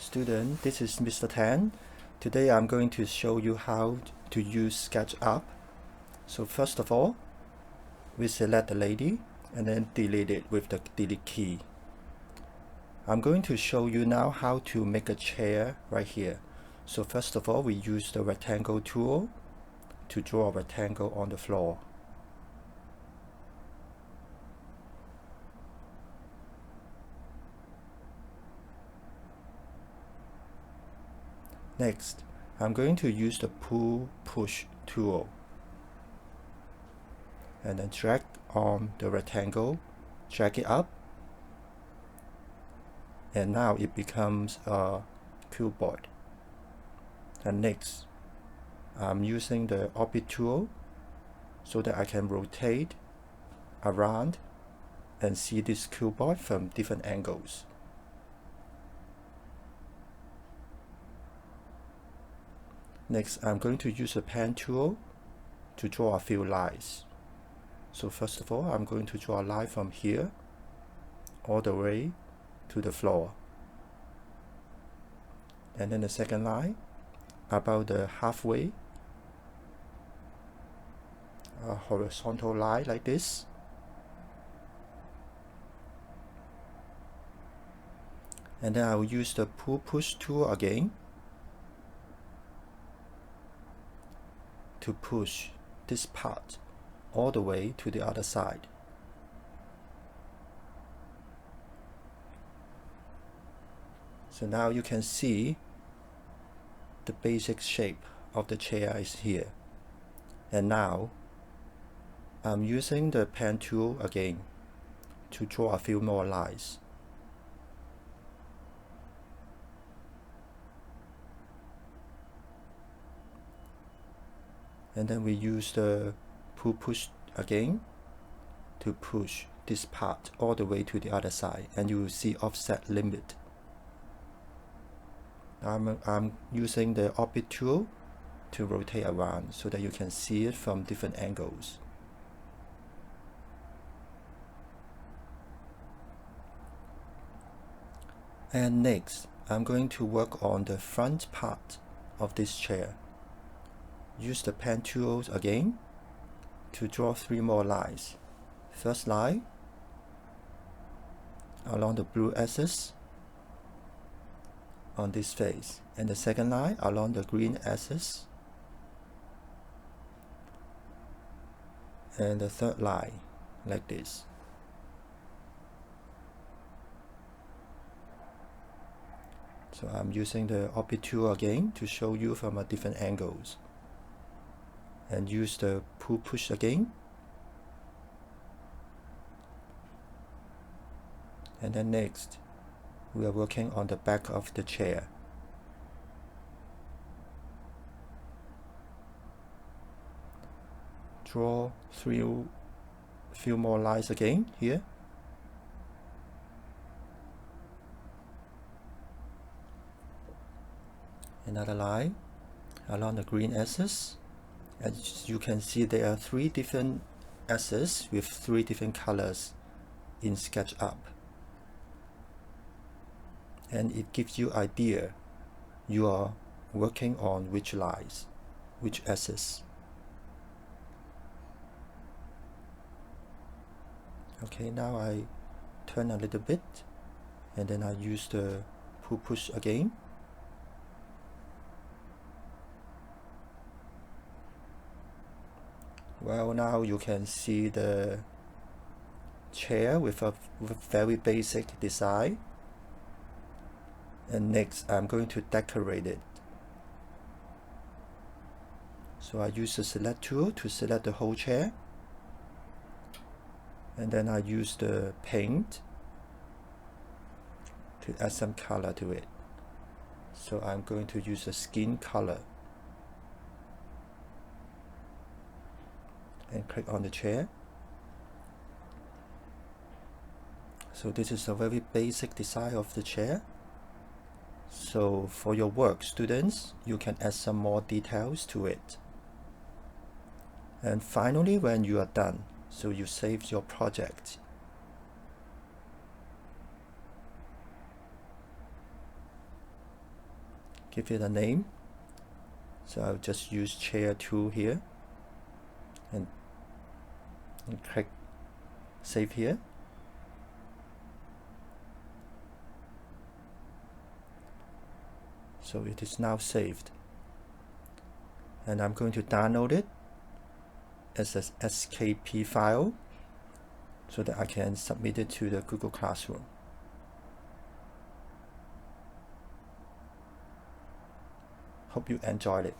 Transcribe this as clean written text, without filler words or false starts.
Student, this is Mr. Tan. Today I'm going to show you how to use SketchUp. So first of all, we select the lady and then delete it with the delete key. I'm going to show you now how to make a chair right here. So first of all, we use the rectangle tool to draw a rectangle on the floor. Next, I'm going to use the pull-push tool and then drag on the rectangle, drag it up, and now it becomes a cuboid. And next, I'm using the orbit tool so that I can rotate around and see this cuboid from different angles. Next, I'm going to use the pen tool to draw a few lines. So first of all, I'm going to draw a line from here all the way to the floor. And then the second line, about the halfway, a horizontal line like this. And then I will use the pull-push tool again to push this part all the way to the other side. So now you can see the basic shape of the chair is here. And now I'm using the pen tool again to draw a few more lines. And then we use the pull-push again to push this part all the way to the other side, and you will see offset limit. I'm using the orbit tool to rotate around so that you can see it from different angles. And next, I'm going to work on the front part of this chair. Use the pen tools again to draw 3 more lines. First line along the blue axis on this face, and the second line along the green axis, and the third line like this. So I'm using the orbit tool again to show you from a different angles, and use the pull-push again. And then next, we are working on the back of the chair. Draw few more lines again here. Another line along the green axis. As you can see, there are 3 different axes with 3 different colors in SketchUp. And it gives you idea you are working on which lines, which axis. Okay, now I turn a little bit, and then I use the pull-push again. Well, now you can see the chair with a very basic design. And next, I'm going to decorate it. So I use the select tool to select the whole chair. And then I use the paint to add some color to it. So I'm going to use a skin color. And click on the chair. So this is a very basic design of the chair. So for your work, students, you can add some more details to it. And finally, when you are done, so you save your project. give it a name. So I'll just use chair tool here and click save here. So it is now saved, and I'm going to download it as a SKP file so that I can submit it to the Google Classroom. Hope you enjoyed it.